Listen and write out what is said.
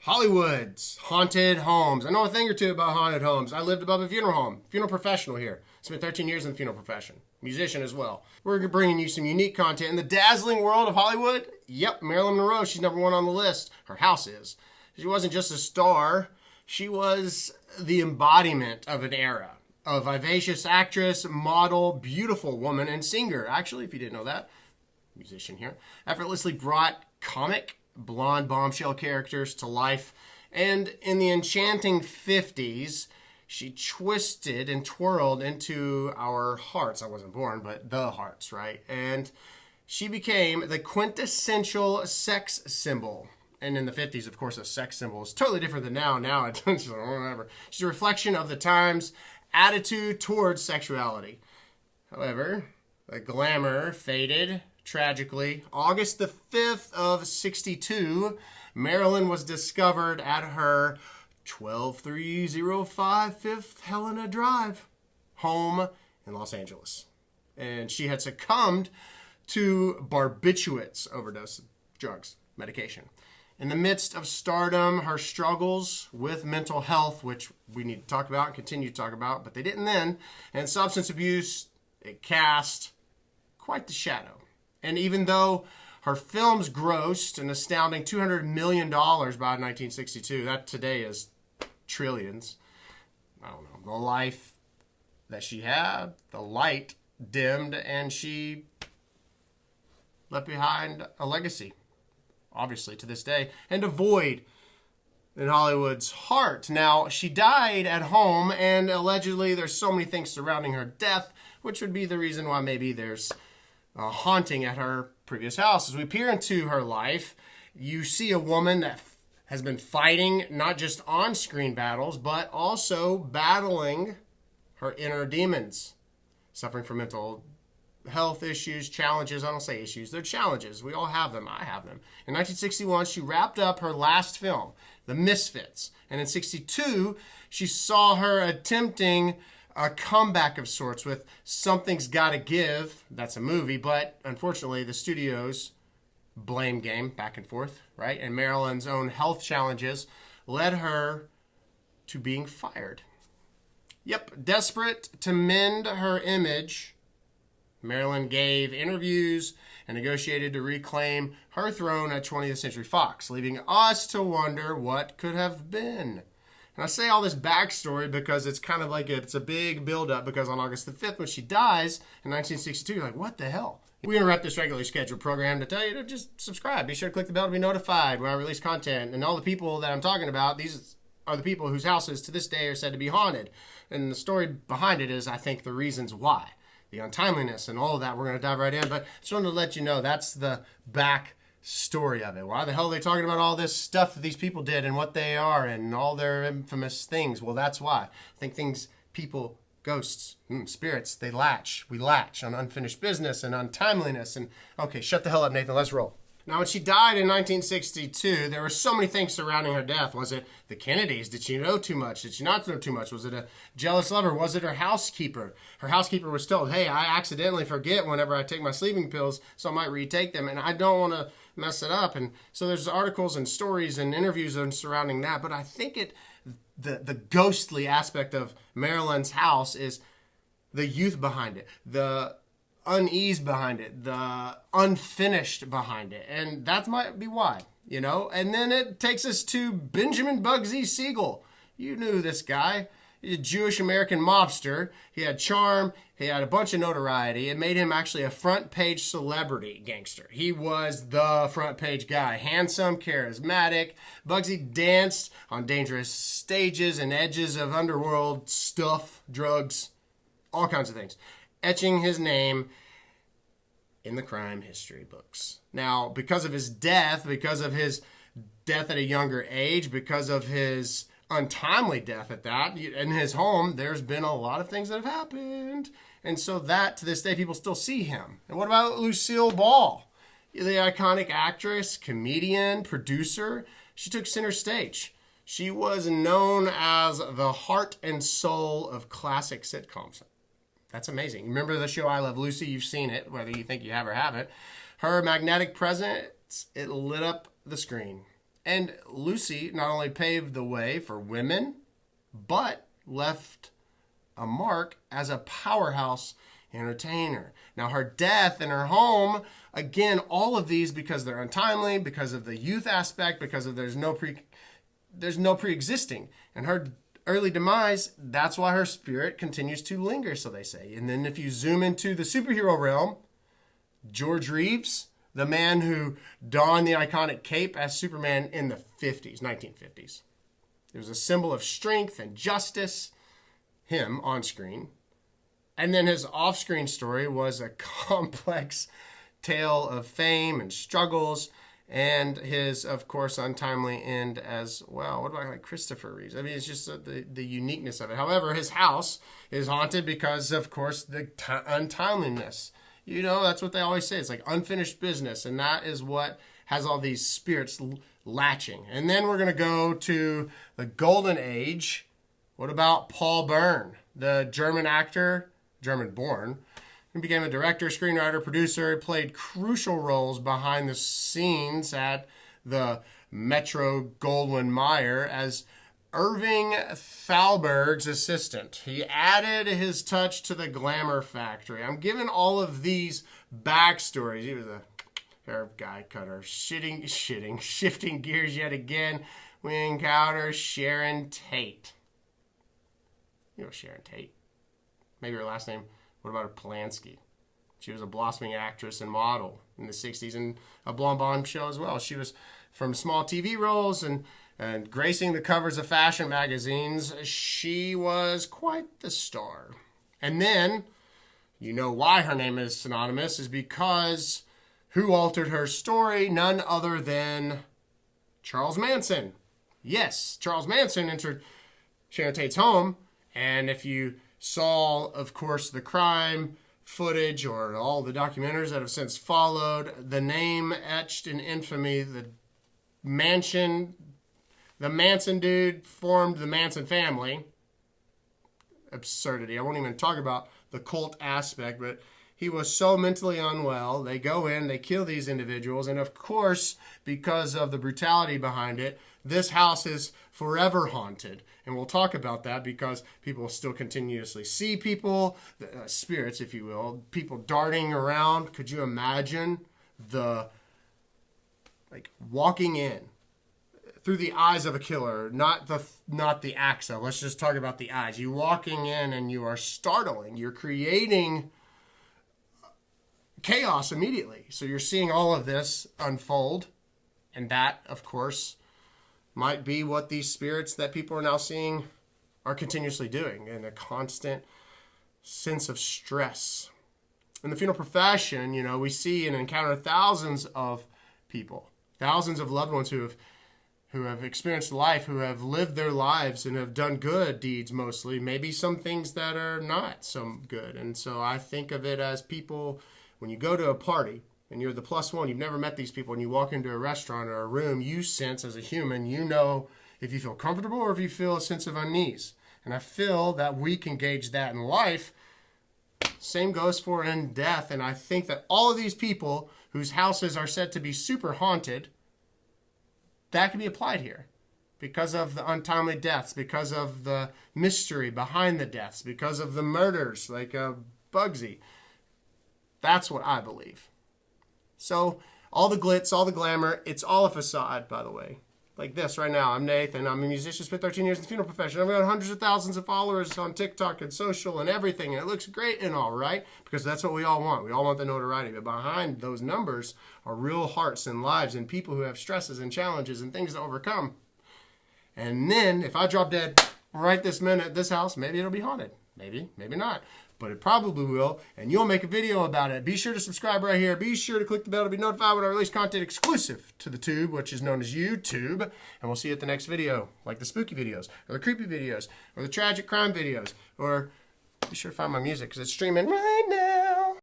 Hollywood's haunted homes. I know a thing or two about haunted homes. I lived above a funeral home. Funeral professional here. Spent 13 years in the funeral profession. Musician as well. We're bringing you some unique content in the dazzling world of Hollywood. Yep, Marilyn Monroe. She's number one on the list. Her house is. She wasn't just a star. She was the embodiment of an era. A vivacious actress, model, beautiful woman, and singer. Actually, if you didn't know that, musician here. Effortlessly brought comic, blonde bombshell characters to life. And in the enchanting 50s, she twisted and twirled into our hearts. I wasn't born, but the hearts, right? And she became the quintessential sex symbol. And in the 50s, of course, a sex symbol is totally different than now. Now, it's whatever. She's a reflection of the time's attitude towards sexuality. However, the glamour faded tragically. August the 5th of 62, Marilyn was discovered at her 12305 5th Helena Drive home in Los Angeles. And she had succumbed to barbiturates, overdose, drugs, medication. In the midst of stardom, her struggles with mental health, which we need to talk about and continue to talk about, but they didn't then, and substance abuse, it cast quite the shadow. And even though her films grossed an astounding $200 million by 1962, that today is trillions, I don't know, the life that she had, the light dimmed, and she left behind a legacy, obviously, to this day, and a void in Hollywood's heart. Now, she died at home, and allegedly there's so many things surrounding her death, which would be the reason why maybe there's a haunting at her previous house. As we peer into her life, you see a woman that has been fighting not just on-screen battles, but also battling her inner demons, suffering from mental health issues, challenges. I don't say issues, they're challenges. We all have them. I have them. In 1961, she wrapped up her last film, The Misfits. And in 62, she saw her attempting a comeback of sorts with Something's Gotta Give. That's a movie, but unfortunately the studio's blame game, back and forth, right? And Marilyn's own health challenges led her to being fired. Yep, desperate to mend her image, Marilyn gave interviews and negotiated to reclaim her throne at 20th Century Fox, leaving us to wonder what could have been. And I say all this backstory because it's kind of like it's a big buildup, because on August the 5th, when she dies in 1962, you're like, what the hell? We interrupt this regularly scheduled program to tell you to just subscribe. Be sure to click the bell to be notified when I release content. And all the people that I'm talking about, these are the people whose houses to this day are said to be haunted. And the story behind it is, I think, the reasons why. The untimeliness and all of that, we're going to dive right in. But just wanted to let you know that's the back story of it. Why the hell are they talking about all this stuff that these people did and what they are and all their infamous things? Well, that's why. I think things, people, ghosts, spirits, we latch on unfinished business and untimeliness. And okay, shut the hell up, Nathan, let's roll. Now, when she died in 1962, there were so many things surrounding her death. Was it the Kennedys? Did she know too much? Did she not know too much? Was it a jealous lover? Was it her housekeeper? Her housekeeper was told, hey, I accidentally forget whenever I take my sleeping pills, so I might retake them, and I don't want to mess it up. And so there's articles and stories and interviews surrounding that. But I think the ghostly aspect of Marilyn's house is the youth behind it, the unease behind it, the unfinished behind it. And that might be why, you know. And then it takes us to Benjamin Bugsy Siegel. You knew this guy. He's a Jewish American mobster. He had charm. He had a bunch of notoriety. It made him actually a front page celebrity gangster. He was the front page guy. Handsome, charismatic. Bugsy danced on dangerous stages and edges of underworld stuff, drugs, all kinds of things, etching his name in the crime history books. Now, because of his death at a younger age, because of his untimely death at that, in his home, there's been a lot of things that have happened. And so that, to this day, people still see him. And what about Lucille Ball? The iconic actress, comedian, producer. She took center stage. She was known as the heart and soul of classic sitcoms. That's amazing. Remember the show I Love Lucy? You've seen it, whether you think you have or haven't. Her magnetic presence, it lit up the screen. And Lucy not only paved the way for women, but left a mark as a powerhouse entertainer. Now, her death in her home, again, all of these because they're untimely, because of the youth aspect, because of there's no pre-existing. And her early demise, that's why her spirit continues to linger, so they say. And then if you zoom into the superhero realm, George Reeves, the man who donned the iconic cape as Superman in the 1950s. It was a symbol of strength and justice, him on screen. And then his off-screen story was a complex tale of fame and struggles, and his, of course, untimely end as well. What about like Christopher Reeves? I mean, it's just the uniqueness of it. However, his house is haunted because, of course, the untimeliness. You know, that's what they always say. It's like unfinished business, and that is what has all these spirits latching. And then we're going to go to the golden age. What about Paul Bern, the German actor, German-born, who became a director, screenwriter, producer, played crucial roles behind the scenes at the Metro-Goldwyn-Mayer as Irving Thalberg's assistant. He added his touch to the glamour factory. I'm giving all of these backstories. He was a hair guy cutter. Shifting gears yet again. We encounter Sharon Tate. You know Sharon Tate. Maybe her last name. What about her Polanski? She was a blossoming actress and model in the 60s and a blonde show as well. She was from small TV roles and gracing the covers of fashion magazines. She was quite the star. And then, you know why her name is synonymous, is because who altered her story? None other than Charles Manson. Yes, Charles Manson entered Sharon Tate's home, and if you saw, of course, the crime footage or all the documentaries that have since followed, the name etched in infamy, the Manson dude formed the Manson family. Absurdity. I won't even talk about the cult aspect, but he was so mentally unwell. They go in, they kill these individuals, and of course, because of the brutality behind it, this house is forever haunted. And we'll talk about that because people still continuously see people, spirits, if you will, people darting around. Could you imagine walking in through the eyes of a killer, not the acts of. Let's just talk about the eyes. You walking in and you are startling. You're creating chaos immediately. So you're seeing all of this unfold, and that, of course, might be what these spirits that people are now seeing are continuously doing, in a constant sense of stress. In the funeral profession, you know, we see and encounter thousands of people, thousands of loved ones who have experienced life, who have lived their lives and have done good deeds mostly, maybe some things that are not so good. And so I think of it as people, when you go to a party and you're the plus one, you've never met these people, and you walk into a restaurant or a room, you sense as a human, you know if you feel comfortable or if you feel a sense of unease. And I feel that we can gauge that in life. Same goes for in death. And I think that all of these people whose houses are said to be super haunted, that can be applied here because of the untimely deaths, because of the mystery behind the deaths, because of the murders like Bugsy. That's what I believe. So all the glitz, all the glamour, it's all a facade, by the way. Like this right now, I'm Nathan. I'm a musician, spent 13 years in the funeral profession. I've got hundreds of thousands of followers on TikTok and social and everything, and it looks great and all, right? Because that's what we all want. We all want the notoriety. But behind those numbers are real hearts and lives and people who have stresses and challenges and things to overcome. And then, if I drop dead right this minute, this house, maybe it'll be haunted. Maybe, maybe not. But it probably will, and you'll make a video about it. Be sure to subscribe right here. Be sure to click the bell to be notified when I release content exclusive to the tube, which is known as YouTube. And we'll see you at the next video, like the spooky videos, or the creepy videos, or the tragic crime videos, or be sure to find my music, because it's streaming right now.